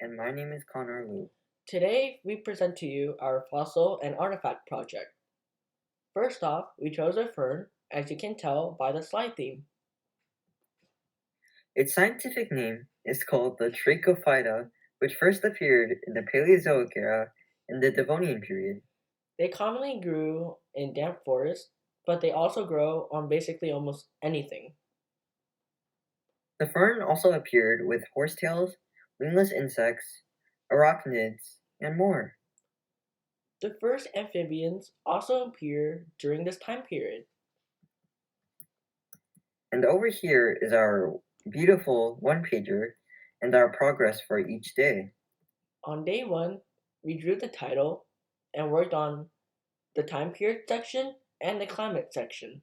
and my name is Connor Liu. Today, we present to you our fossil and artifact project. First off, we chose a fern, as you can tell by the slide theme. Its scientific name is called the Trichophyta, which first appeared in the Paleozoic era in the Devonian period. They commonly grew in damp forests, but they also grow on basically almost anything. The fern also appeared with horsetails, wingless insects, arachnids, and more. The first amphibians also appear during this time period. And over here is our beautiful one-pager and our progress for each day. On day one, we drew the title and worked on the time period section and the climate section.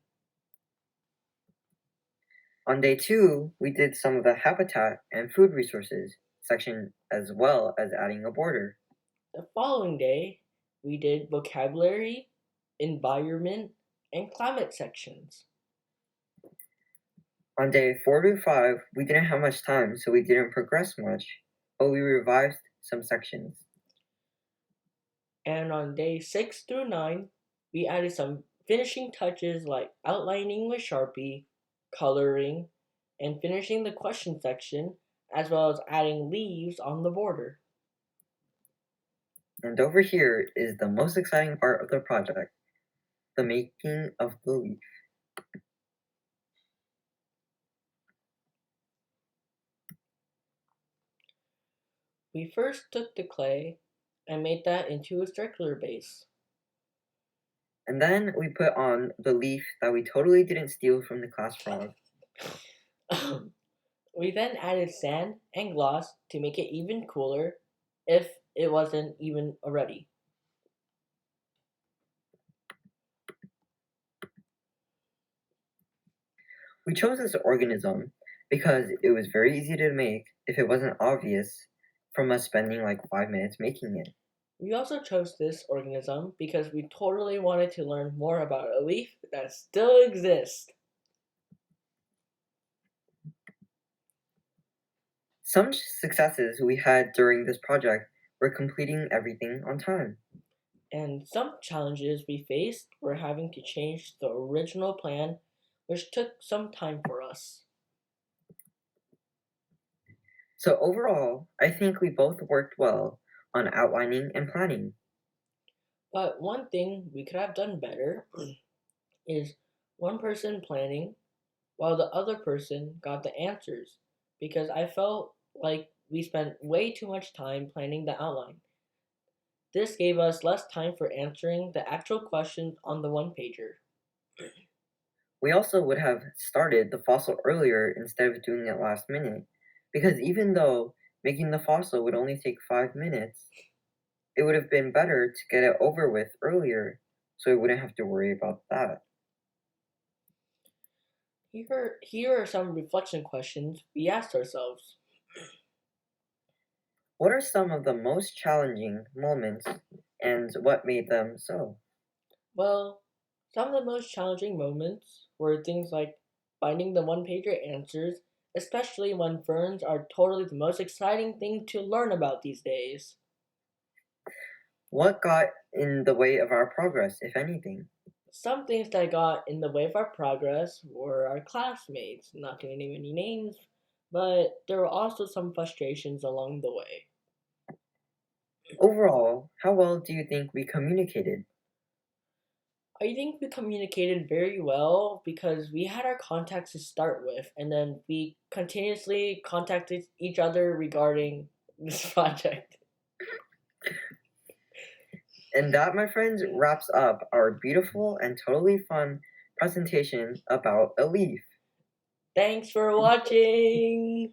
On day 2, we did some of the habitat and food resources section as well as adding a border. The following day, we did vocabulary, environment, and climate sections. On day 4 to 5, we didn't have much time, so we didn't progress much, but we revised some sections. And on day 6 through 9, we added some finishing touches like outlining with Sharpie, coloring, and finishing the question section, as well as adding leaves on the border. And over here is the most exciting part of the project, the making of the leaf. We first took the clay and made that into a circular base. And then we put on the leaf that we totally didn't steal from the class frog. We then added sand and gloss to make it even cooler if it wasn't even already. We chose this organism because it was very easy to make if it wasn't obvious from us spending like 5 minutes making it. We also chose this organism because we totally wanted to learn more about a leaf that still exists. Some successes we had during this project were completing everything on time. And some challenges we faced were having to change the original plan, which took some time for us. So overall, I think we both worked well on outlining and planning. But one thing we could have done better is one person planning while the other person got the answers, because I felt like we spent way too much time planning the outline. This gave us less time for answering the actual questions on the one pager. We also would have started the fossil earlier instead of doing it last minute, because even though making the fossil would only take 5 minutes, it would have been better to get it over with earlier so we wouldn't have to worry about that. Here are some reflection questions we asked ourselves. What are some of the most challenging moments and what made them so? Well, some of the most challenging moments were things like finding the one pager answers, especially when ferns are totally the most exciting thing to learn about these days. What got in the way of our progress, if anything? Some things that got in the way of our progress were our classmates, not going to name any names, but there were also some frustrations along the way. Overall, how well do you think we communicated? I think we communicated very well because we had our contacts to start with, and then we continuously contacted each other regarding this project. And that, my friends, wraps up our beautiful and totally fun presentation about a leaf. Thanks for watching!